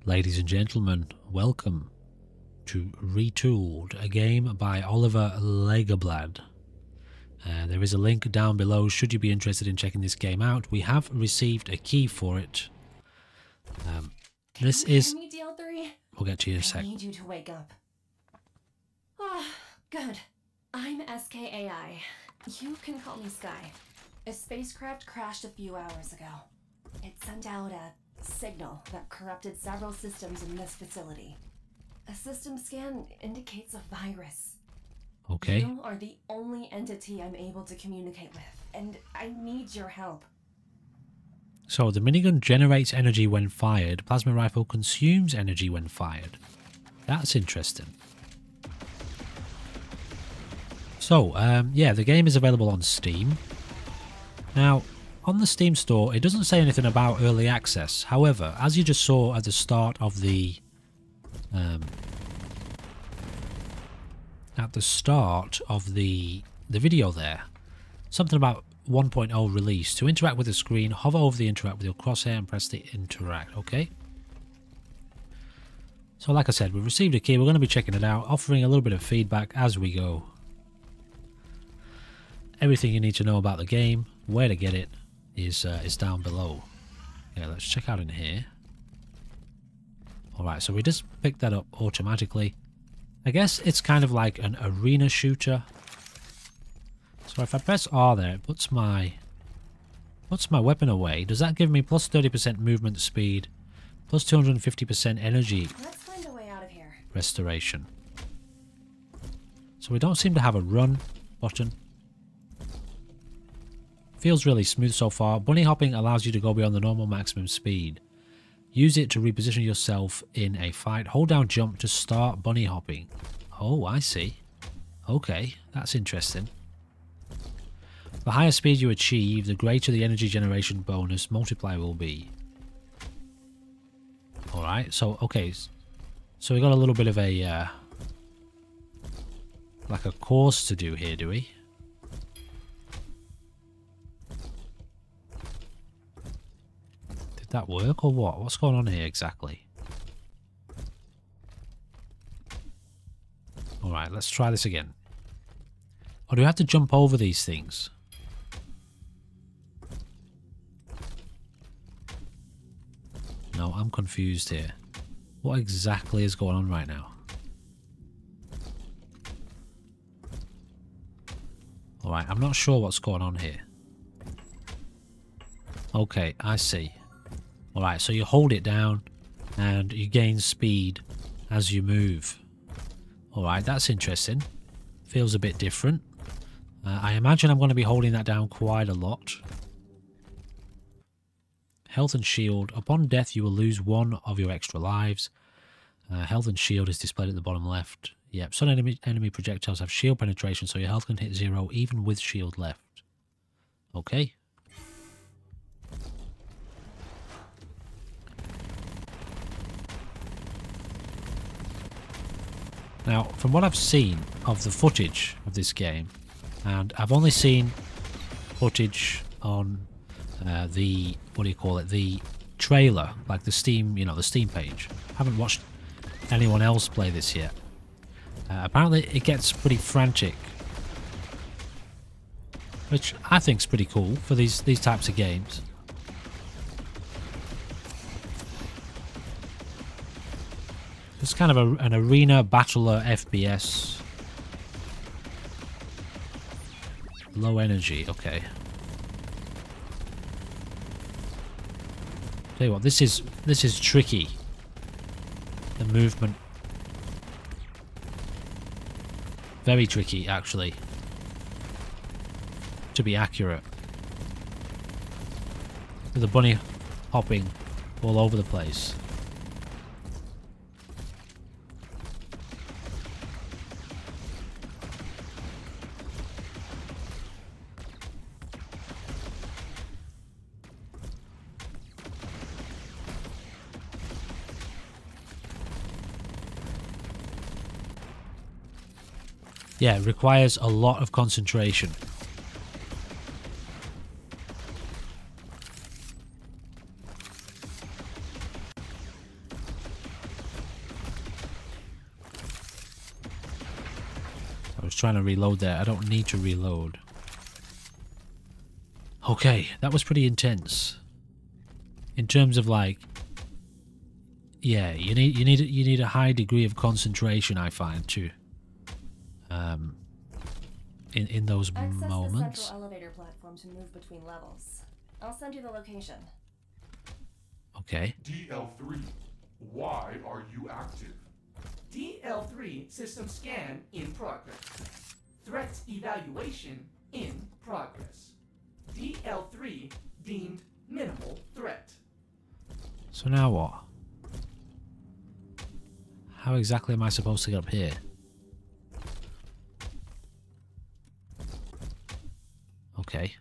Ladies and gentlemen, welcome to Retooled, a game by Oliver Lagerblad. There is a link down below should you be interested in checking this game out. We have received a key for it. This is... We'll get to you in a sec. I need you to wake up. Oh, good. I'm SKAI. You can call me Sky. A spacecraft crashed a few hours ago. It sent out a signal that corrupted several systems in this facility. A system scan indicates a virus. Okay. You are the only entity I'm able to communicate with, and I need your help. So the minigun generates energy when fired. Plasma rifle consumes energy when fired. That's interesting. So, yeah, the game is available on Steam. Now, on the Steam store, it doesn't say anything about early access. However, as you just saw at the start of the video there, something about 1.0 release. To interact with the screen, hover over the interact with your crosshair and press the interact, okay? So like I said, we've received a key, we're going to be checking it out, offering a little bit of feedback as we go. Everything you need to know about the game, where to get it, is down below. Yeah, let's check out in here. Alright, so we just picked that up automatically. I guess it's kind of like an arena shooter. So if I press R there, it puts my weapon away. Does that give me plus 30% movement speed, plus 250% energy Let's find a way out of here. restoration? So we don't seem to have a run button. Feels really smooth so far. Bunny hopping allows you to go beyond the normal maximum speed. Use it to reposition yourself in a fight. Hold down jump to start bunny hopping. Oh, I see. Okay, that's interesting. The higher speed you achieve, the greater the energy generation bonus multiplier will be. Alright, so, okay. So we got a little bit of a, like a course to do here, do we? Did that work or what? What's going on here exactly? Alright, let's try this again. Or do we have to jump over these things? No, I'm confused here. What exactly is going on right now? Alright, I'm not sure what's going on here. Okay, I see. Alright, so you hold it down and you gain speed as you move. Alright, that's interesting. Feels a bit different. I imagine I'm going to be holding that down quite a lot. Health and shield. Upon death, you will lose one of your extra lives. Health and shield is displayed at the bottom left. Yep, some enemy projectiles have shield penetration, so your health can hit 0 even with shield left. Okay. Now, from what I've seen of the footage of this game, and I've only seen footage on the, what do you call it, the trailer, like the Steam, you know, the Steam page. Haven't watched anyone else play this yet. Apparently it gets pretty frantic, which I think is pretty cool for these types of games. It's kind of an arena battler FPS. Low energy, okay. Tell you what, this is tricky. The movement. Very tricky, actually. To be accurate. With the bunny hopping all over the place. Yeah, it requires a lot of concentration. I was trying to reload there. I don't need to reload. Okay, that was pretty intense. In terms of like, yeah, you need a high degree of concentration, I find, too. In those moments. Access the central elevator platform to move between levels. I'll send you the location. Okay. DL3, why are you active? DL3 system scan in progress. Threat evaluation in progress. DL3 deemed minimal threat. So now what? How exactly am I supposed to get up here? Okay.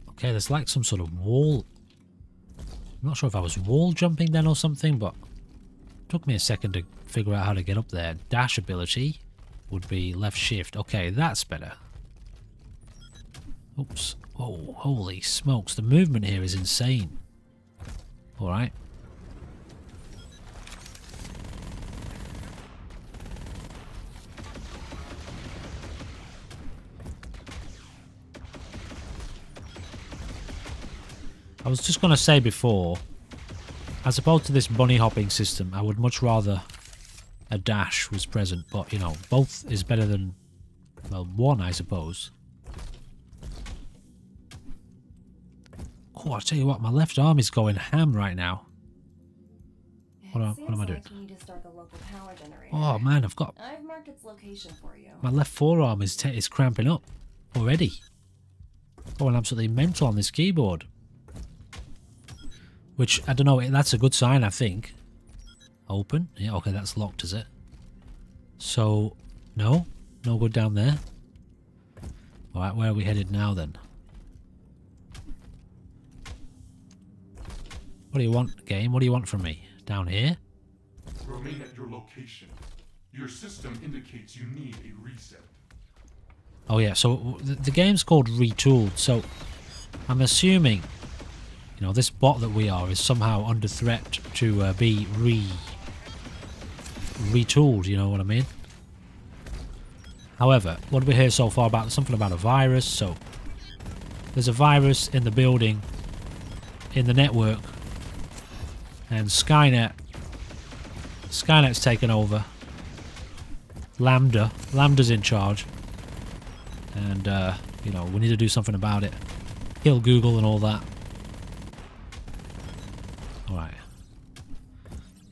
Okay, there's like some sort of wall. I'm not sure if I was wall jumping then or something, but it took me a second to figure out how to get up there. Dash ability would be left shift. Okay, that's better. Oops. Oh, holy smokes. The movement here is insane. Alright. I was just going to say before, as opposed to this bunny hopping system, I would much rather a dash was present. But, you know, both is better than, well, one, I suppose. Oh, I'll tell you what, my left arm is going ham right now. What am I doing? Like you need to start the local power generator. Oh man, I've marked its location for you. my left forearm is cramping up already. Going absolutely mental on this keyboard. Which, I don't know, that's a good sign, I think. Open. Yeah, okay, that's locked, is it? So, no good down there. Alright, where are we headed now then? What do you want, game? What do you want from me? Down here? Remain at your location. Your system indicates you need a reset. Oh yeah, so the game's called Retooled, so I'm assuming, you know, this bot that we are is somehow under threat to be retooled, you know what I mean? However, what did we hear so far about? Something about a virus, so there's a virus in the building, in the network, and Skynet's taken over. Lambda's in charge, and you know, we need to do something about it. Kill Google and all that. Alright.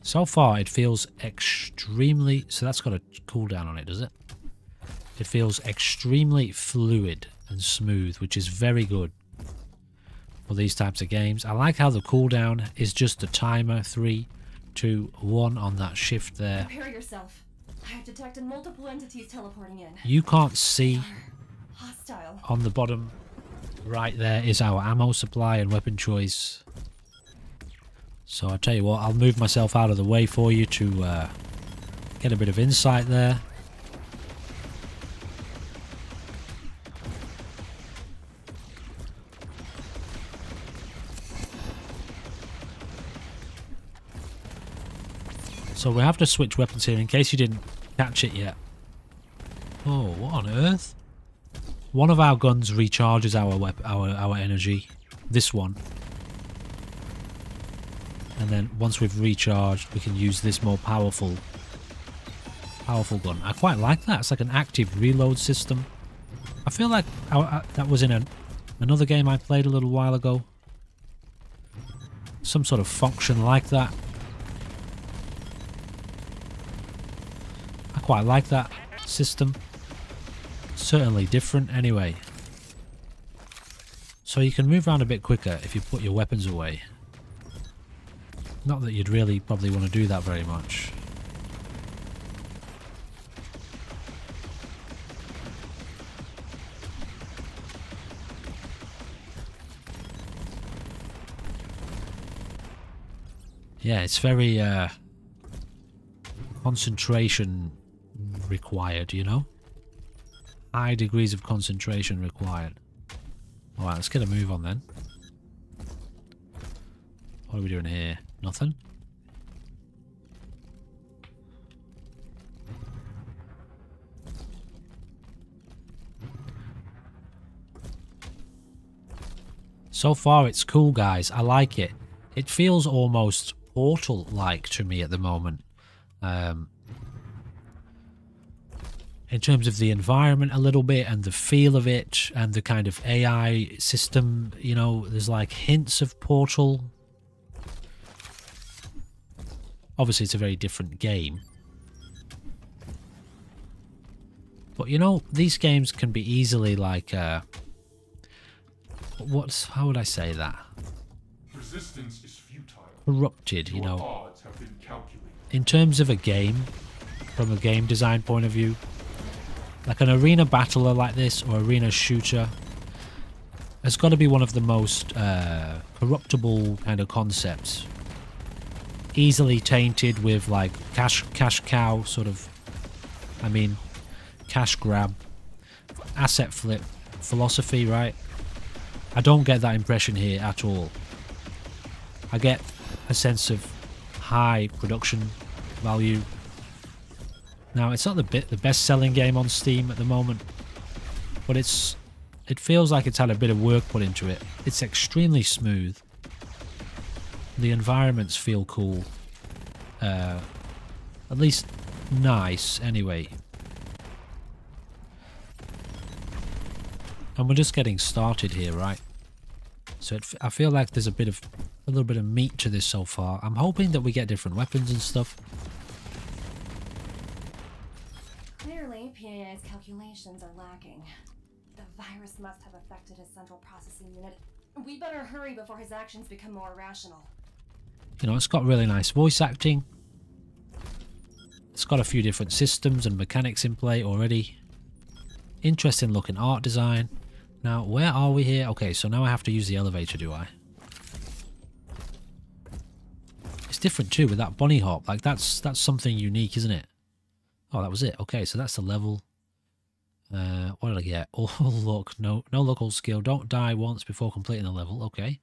So far it feels extremely, so that's got a cooldown on it, does it? It feels extremely fluid and smooth, which is very good for these types of games. I like how the cooldown is just a timer, 3, 2, 1 on that shift there. Prepare yourself. I have detected multiple entities teleporting in. You can't see Hostile. on the bottom right there is our ammo supply and weapon choice. So I tell you what, I'll move myself out of the way for you to get a bit of insight there. So we have to switch weapons here in case you didn't catch it yet. Oh, what on earth? One of our guns recharges our energy. This one. And then once we've recharged, we can use this more powerful gun. I quite like that. It's like an active reload system. I feel like that was in another game I played a little while ago. Some sort of function like that. I quite like that system. Certainly different anyway. So you can move around a bit quicker if you put your weapons away. Not that you'd really probably want to do that very much. Yeah, it's very concentration required, you know? High degrees of concentration required. Alright, let's get a move on then. What are we doing here? Nothing? So far it's cool, guys. I like it. It feels almost Portal-like to me at the moment. In terms of the environment a little bit and the feel of it and the kind of AI system, you know, there's like hints of Portal. Obviously it's a very different game. But you know, these games can be easily like, how would I say that? Resistance is futile. Corrupted, you Your know. odds have been calculated. In terms of a game, from a game design point of view, like an arena battler like this, or arena shooter, has got to be one of the most corruptible kind of concepts. Easily tainted with like cash cow sort of, I mean, cash grab, asset flip philosophy, right? I don't get that impression here at all. I get a sense of high production value. Now, it's not the best-selling game on Steam at the moment, but it feels like it's had a bit of work put into it. It's extremely smooth. The environments feel cool. At least nice, anyway. And we're just getting started here, right? So I feel like there's a little bit of meat to this so far. I'm hoping that we get different weapons and stuff. Clearly, PAI's calculations are lacking. The virus must have affected his central processing unit. We better hurry before his actions become more irrational. You know, it's got really nice voice acting. It's got a few different systems and mechanics in play already. Interesting looking art design. Now, where are we here? Okay, so now I have to use the elevator, do I? It's different too with that Bunnyhop. Like, that's something unique, isn't it? Oh, that was it. Okay, so that's the level. What did I get? Oh, look. No local skill. Don't die once before completing the level. Okay.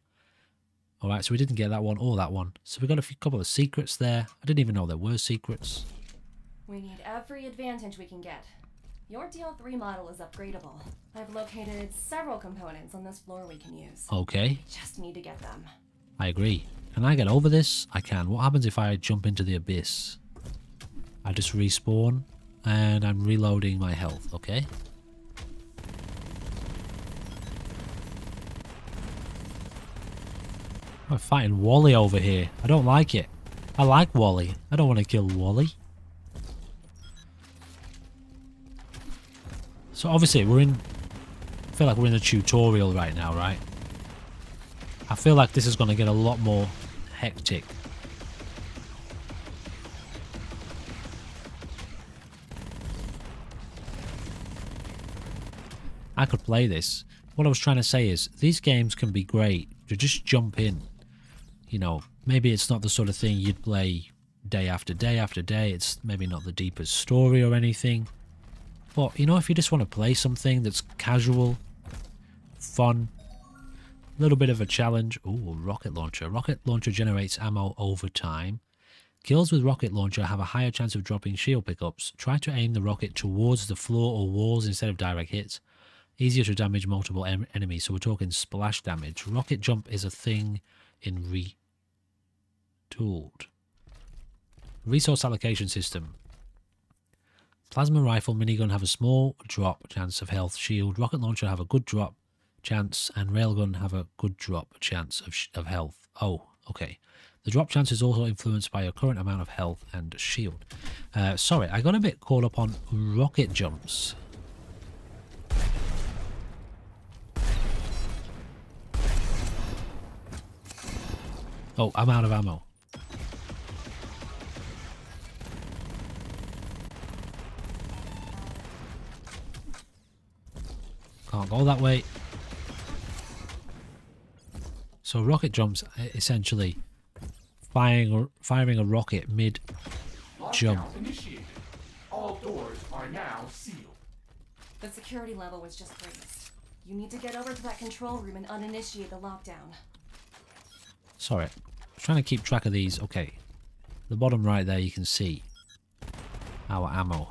Alright, so we didn't get that one or that one. So we got a couple of secrets there. I didn't even know there were secrets. We need every advantage we can get. Your DL3 model is upgradable. I've located several components on this floor we can use. Okay. We just need to get them. I agree. Can I get over this? I can. What happens if I jump into the abyss? I just respawn and I'm reloading my health, okay? I'm fighting Wally over here. I don't like it. I like Wally. I don't want to kill Wally. So obviously I feel like we're in a tutorial right now, right? I feel like this is going to get a lot more hectic. I could play this. What I was trying to say is, these games can be great to just jump in. You know, maybe it's not the sort of thing you'd play day after day after day. It's maybe not the deepest story or anything. But, you know, if you just want to play something that's casual, fun, a little bit of a challenge. Ooh, rocket launcher. Rocket launcher generates ammo over time. Kills with rocket launcher have a higher chance of dropping shield pickups. Try to aim the rocket towards the floor or walls instead of direct hits. Easier to damage multiple enemies, so we're talking splash damage. Rocket jump is a thing in RETOOLED. Resource allocation system. Plasma rifle, minigun have a small drop chance of health. Shield, rocket launcher have a good drop chance, and railgun have a good drop chance of health. Oh, okay. The drop chance is also influenced by your current amount of health and shield. Sorry, I got a bit caught up on rocket jumps. Oh, I'm out of ammo. Can't go that way. So rocket jumps, essentially firing a rocket mid-jump. Lockdown initiated. All doors are now sealed. The security level was just raised. You need to get over to that control room and uninitiate the lockdown. Sorry, I'm trying to keep track of these. Okay, the bottom right there you can see our ammo.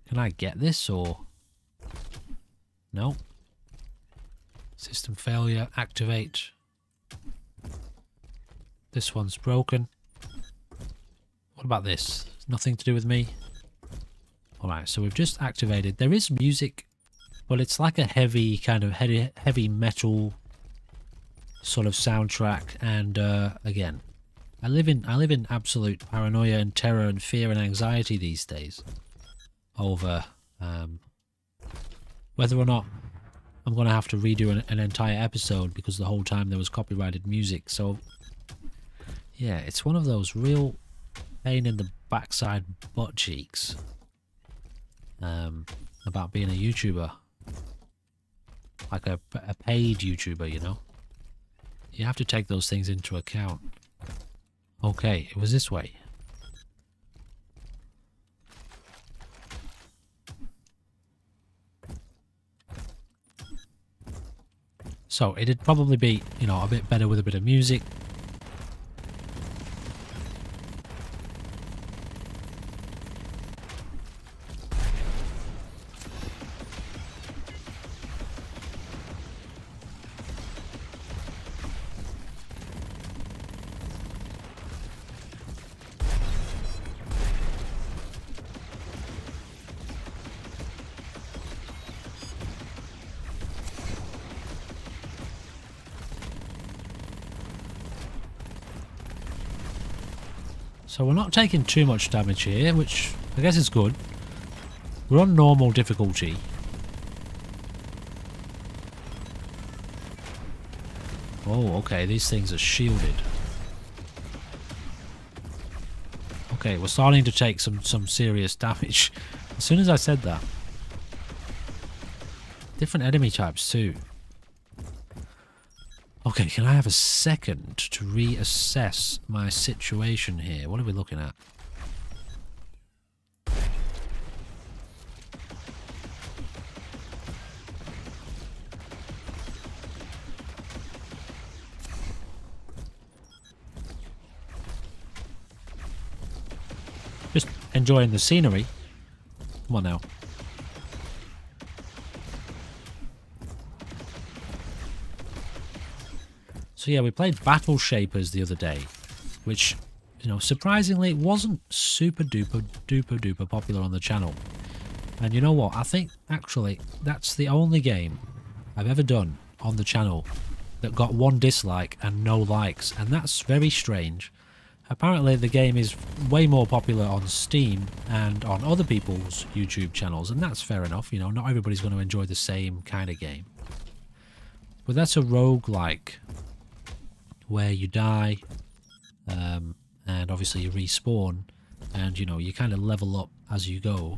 Can I get this or... No? System failure. Activate. This one's broken. What about this? Nothing to do with me. Alright, so we've just activated. There is music, but it's like a heavy, kind of heavy metal sort of soundtrack. And again, I live in absolute paranoia and terror and fear and anxiety these days over whether or not I'm going to have to redo an entire episode because the whole time there was copyrighted music. So yeah, it's one of those real pain in the backside butt cheeks about being a YouTuber, like a paid YouTuber, you know. You have to take those things into account. Okay, it was this way. So it'd probably be, you know, a bit better with a bit of music. So we're not taking too much damage here, which I guess is good. We're on normal difficulty. Oh, okay, these things are shielded. Okay, we're starting to take some serious damage. As soon as I said that. Different enemy types too. Okay, can I have a second to reassess my situation here? What are we looking at? Just enjoying the scenery. Come on now. So yeah, we played Battle Shapers the other day, which, you know, surprisingly wasn't super duper popular on the channel. And you know what? I think actually that's the only game I've ever done on the channel that got 1 dislike and no likes, and that's very strange. Apparently the game is way more popular on Steam and on other people's YouTube channels, and that's fair enough. You know, not everybody's going to enjoy the same kind of game. But that's a roguelike, where you die, and obviously you respawn, and you know, you kind of level up as you go.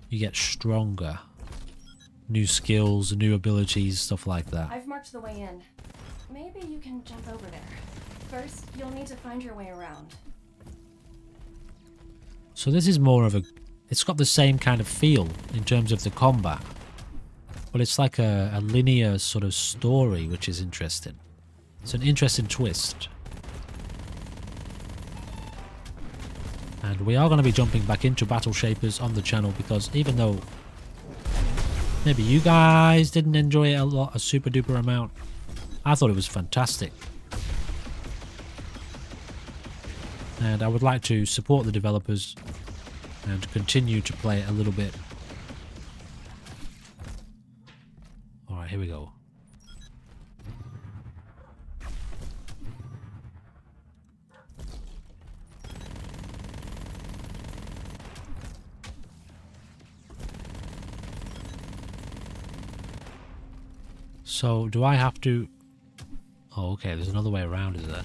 You get stronger, new skills, new abilities, stuff like that. I've marked the way in. Maybe you can jump over there. First, you'll need to find your way around. So this is more of a... It's got the same kind of feel in terms of the combat, but it's like a linear sort of story, which is interesting. It's an interesting twist. And we are going to be jumping back into Battle Shapers on the channel, because even though maybe you guys didn't enjoy it a super duper amount, I thought it was fantastic. And I would like to support the developers and continue to play it a little bit. Alright, here we go. So, do I have to... Oh, okay, there's another way around, is there?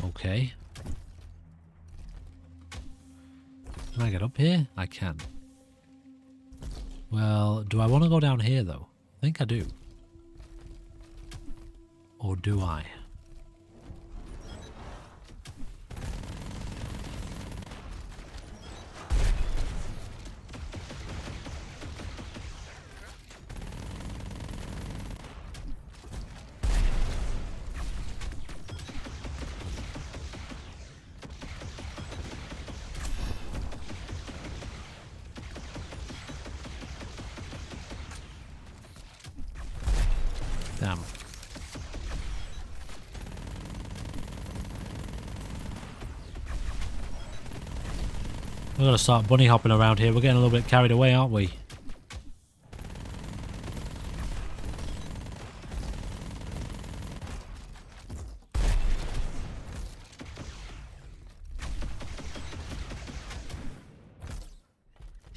Okay. Can I get up here? I can. Well, do I want to go down here, though? I think I do. Or do I? We're gonna start bunny hopping around here. We're getting a little bit carried away, aren't we?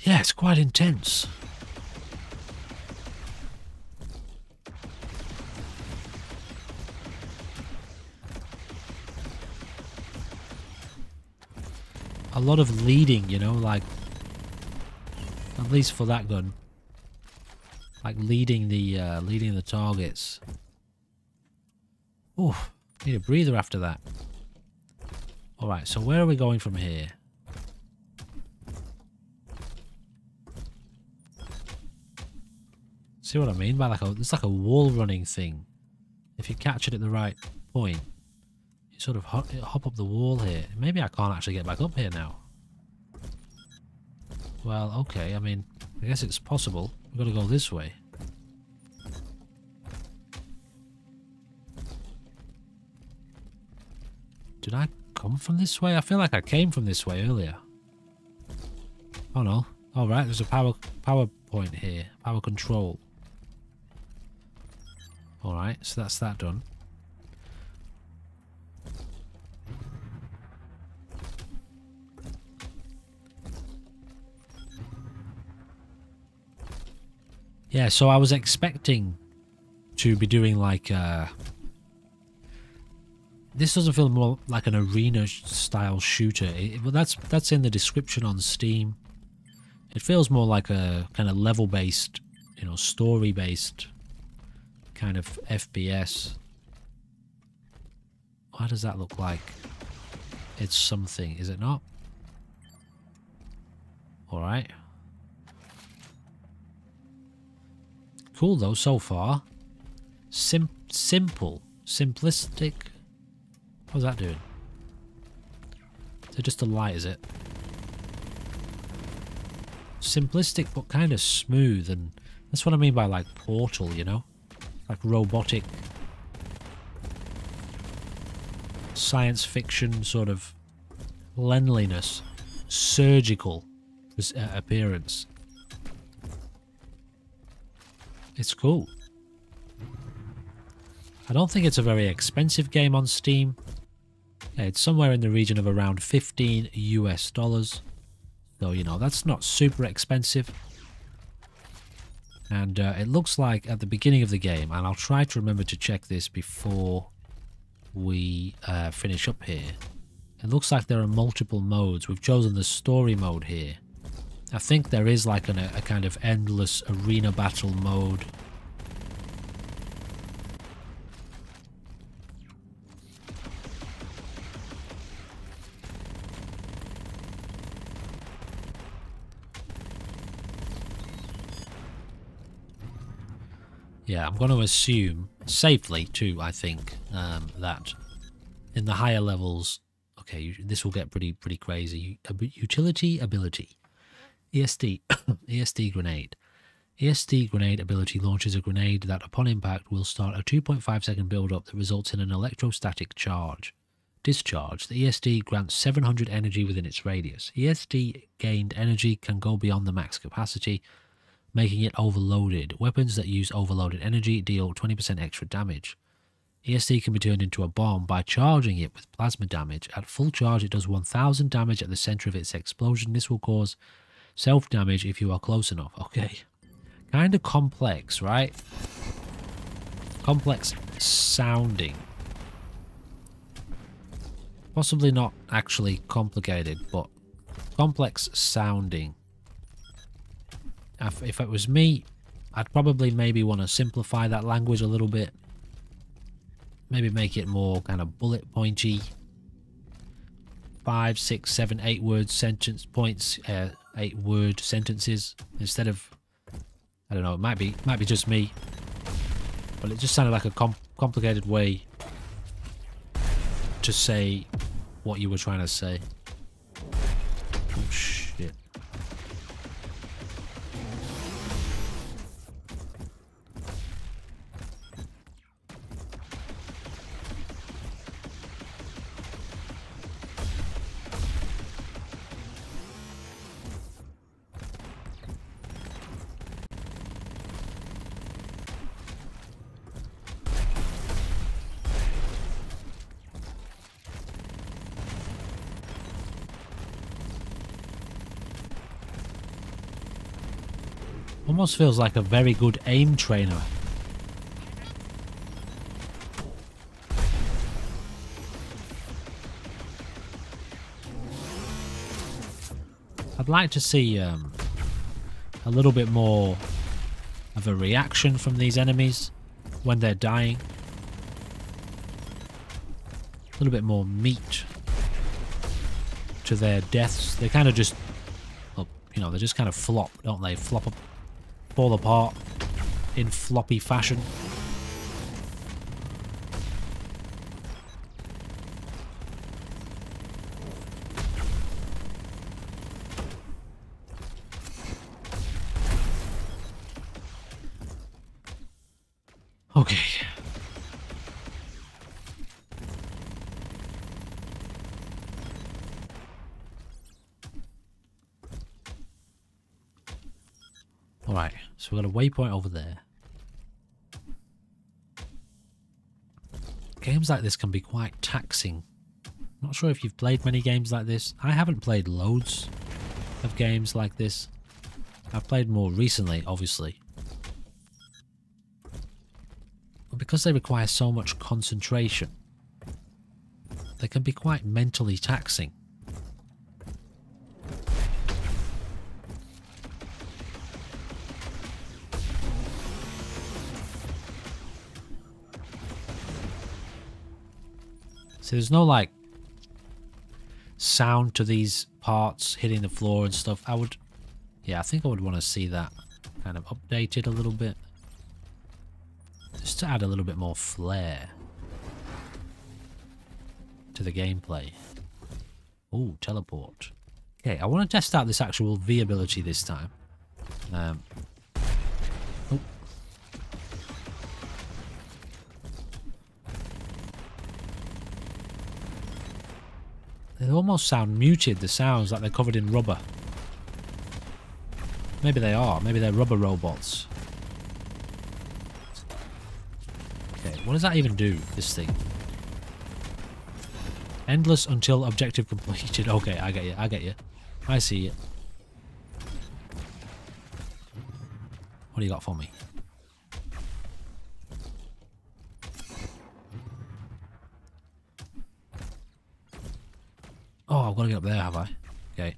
Yeah, it's quite intense. A lot of leading, you know, like, at least for that gun, like leading the targets. Ooh, need a breather after that. All right, so where are we going from here? See what I mean by like it's like a wall running thing. If you catch it at the right point, you sort of hop up the wall here. Maybe I can't actually get back up here now. Well, okay, I mean, I guess it's possible. We've got to go this way. Did I come from this way? I feel like I came from this way earlier. Oh no. Alright, there's a power point here. Power control. Alright, so that's that done. Yeah, so I was expecting to be doing like this doesn't feel more like an arena style shooter. But that's in the description on Steam. It feels more like a kind of level based, you know, story based kind of FPS. What does that look like? It's something, is it not? Alright. Cool though so far. Simple. Simplistic. What's that doing? Is it just a light, is it? Simplistic but kind of smooth, and that's what I mean by like Portal, you know? Like robotic science fiction sort of cleanliness, surgical appearance. It's cool. I don't think it's a very expensive game on Steam. Yeah, it's somewhere in the region of around $15 US. So, you know, that's not super expensive. And it looks like at the beginning of the game, and I'll try to remember to check this before we finish up here. It looks like there are multiple modes. We've chosen the story mode here. I think there is like a kind of endless arena battle mode. Yeah, I'm going to assume, safely too, I think, that in the higher levels, okay, this will get pretty crazy. Utility ability. ESD. ESD grenade. ESD grenade ability launches a grenade that upon impact will start a 2.5 second build-up that results in an electrostatic charge. Discharge. The ESD grants 700 energy within its radius. ESD gained energy can go beyond the max capacity, making it overloaded. Weapons that use overloaded energy deal 20% extra damage. ESD can be turned into a bomb by charging it with plasma damage. At full charge, it does 1000 damage at the center of its explosion. This will cause self-damage if you are close enough. Okay. Kind of complex, right? Complex sounding. Possibly not actually complicated, but complex sounding. If it was me, I'd probably maybe want to simplify that language a little bit. Maybe make it more kind of bullet pointy. 5, 6, 7, 8 word sentence points, 8 word sentences instead of, I don't know, it might be just me, but it just sounded like a complicated way to say what you were trying to say. Oh shit. Almost feels like a very good aim trainer. I'd like to see a little bit more of a reaction from these enemies when they're dying. A little bit more meat to their deaths. They kind of just, well, you know, they just kind of flop, don't they? Flop up, fall apart in floppy fashion. Okay. Alright, so we've got a waypoint over there. Games like this can be quite taxing. Not sure if you've played many games like this. I haven't played loads of games like this. I've played more recently, obviously. But because they require so much concentration, they can be quite mentally taxing. So there's no like sound to these parts hitting the floor and stuff. I think I would want to see that kind of updated a little bit. Just to add a little bit more flair to the gameplay. Ooh, teleport. Okay, I want to test out this actual V ability this time. Oh. They almost sound muted, the sounds, like they're covered in rubber. Maybe they are. Maybe they're rubber robots. Okay, what does that even do, this thing? Endless until objective completed. Okay, I get you, I get you. I see it. What do you got for me? Oh, I've got to get up there, have I? Okay.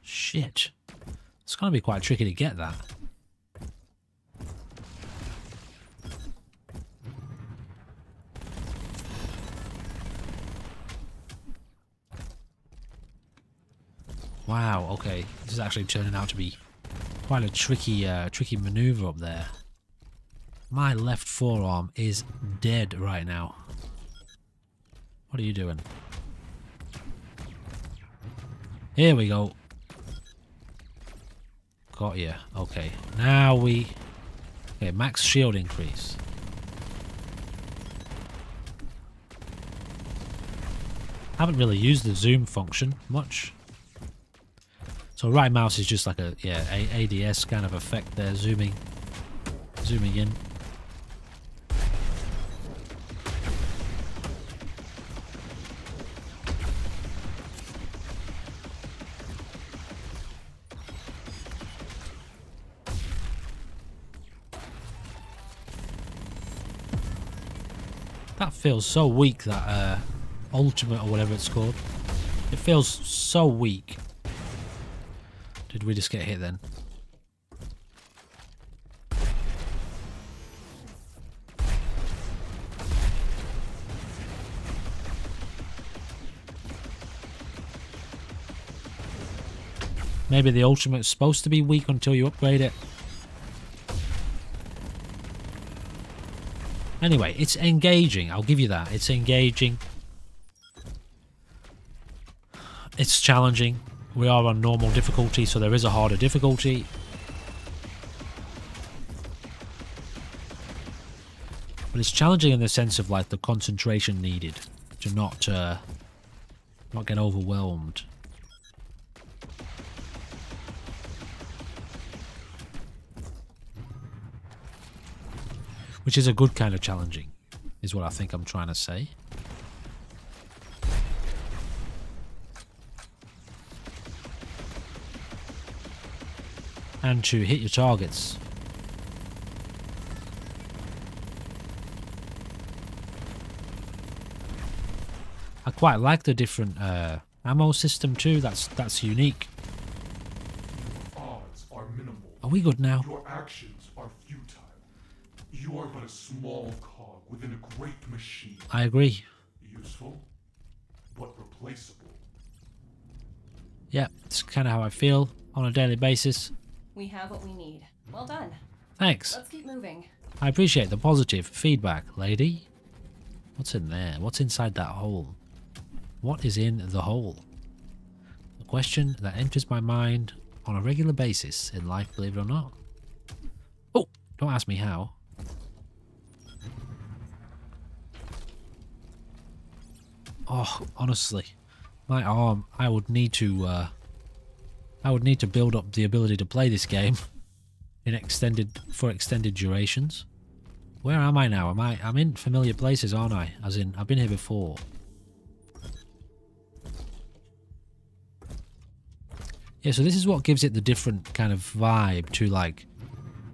Shit. It's going to be quite tricky to get that. Wow, okay. This is actually turning out to be quite a tricky maneuver up there. My left forearm is dead right now. What are you doing? Here we go. Got you. Okay. Now we... Okay, max shield increase. Haven't really used the zoom function much. So right mouse is just like a, yeah, ADS kind of effect there, zooming in. That feels so weak, that ultimate or whatever it's called. It feels so weak. Did we just get hit then? Maybe the ultimate's supposed to be weak until you upgrade it. Anyway, it's engaging, I'll give you that. It's engaging. It's challenging. We are on normal difficulty, so there is a harder difficulty. But it's challenging in the sense of like the concentration needed to not get overwhelmed. Which is a good kind of challenging, is what I think I'm trying to say. And to hit your targets. I quite like the different ammo system too. That's unique. Odds are minimal. Are we good now? Your actions are futile. You are but a small cog within a great machine. I agree. Useful, but replaceable. Yeah, it's kind of how I feel on a daily basis. We have what we need. Well done. Thanks. Let's keep moving. I appreciate the positive feedback, lady. What's in there? What's inside that hole? What is in the hole? A question that enters my mind on a regular basis in life, believe it or not. Oh, don't ask me how. Oh, honestly, my arm, I would need to build up the ability to play this game in extended durations. Where am I now? I'm in familiar places, aren't I? As in, I've been here before. Yeah, so this is what gives it the different kind of vibe to, like,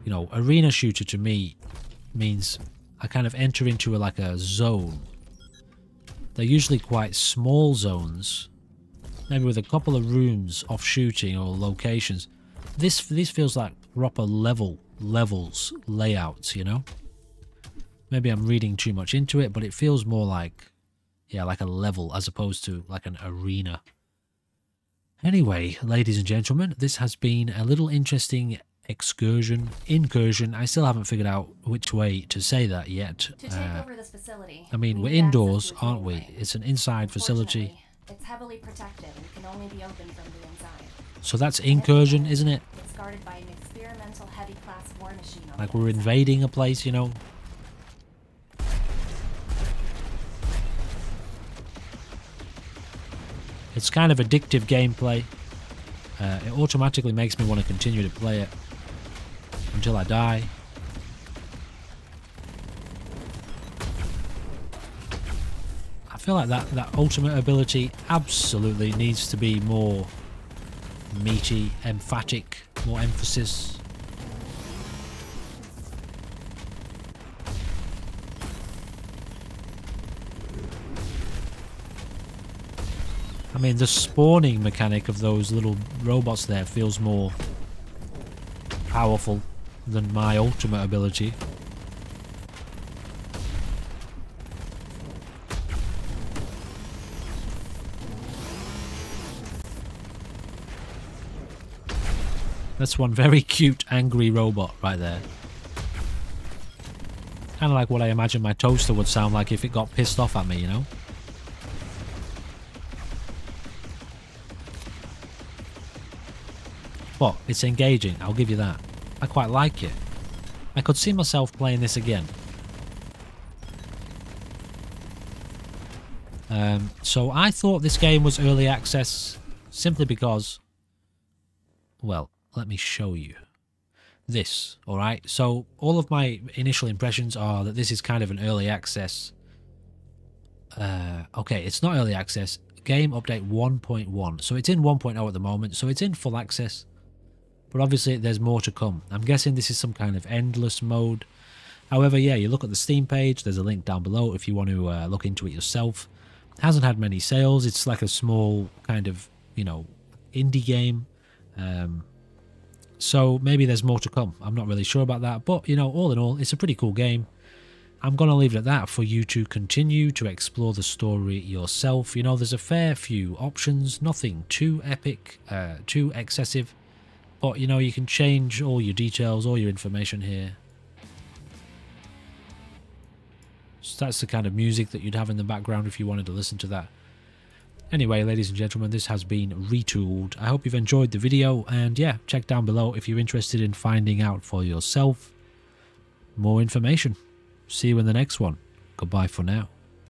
you know, arena shooter to me means I kind of enter into like a zone. They're usually quite small zones, maybe with a couple of rooms off shooting or locations. This feels like proper levels layouts, you know? Maybe I'm reading too much into it, but it feels more like, yeah, like a level as opposed to like an arena. Anyway, ladies and gentlemen, this has been a little interesting incursion. I still haven't figured out which way to say that yet. To take over this facility, I mean, we're we need indoors, access to aren't a we? gateway. It's an inside facility. Unfortunately, it's heavily protected and can only be opened from the inside. So that's incursion, isn't it? It's guarded by an experimental heavy class war machine on Like the we're inside. invading a place, you know? It's kind of addictive gameplay. It automatically makes me want to continue to play it until I die. I feel like that ultimate ability absolutely needs to be more meaty, emphatic, more emphasis. I mean, the spawning mechanic of those little robots there feels more powerful than my ultimate ability. That's one very cute, angry robot right there. Kind of like what I imagine my toaster would sound like if it got pissed off at me, you know? But it's engaging, I'll give you that. I quite like it. I could see myself playing this again. So I thought this game was early access simply because, well, let me show you this, alright? So all of my initial impressions are that this is kind of an early access. Okay, it's not early access. Game update 1.1. So it's in 1.0 at the moment, so it's in full access. But obviously there's more to come. I'm guessing this is some kind of endless mode. However, yeah, you look at the Steam page, there's a link down below if you want to look into it yourself. It hasn't had many sales, it's like a small kind of, you know, indie game. So maybe there's more to come. I'm not really sure about that, but, you know, all in all, it's a pretty cool game. I'm going to leave it at that for you to continue to explore the story yourself. You know, there's a fair few options, nothing too epic, too excessive. But, you know, you can change all your details, all your information here. So that's the kind of music that you'd have in the background if you wanted to listen to that. Anyway, ladies and gentlemen, this has been Retooled. I hope you've enjoyed the video, and yeah, check down below if you're interested in finding out for yourself more information. See you in the next one. Goodbye for now.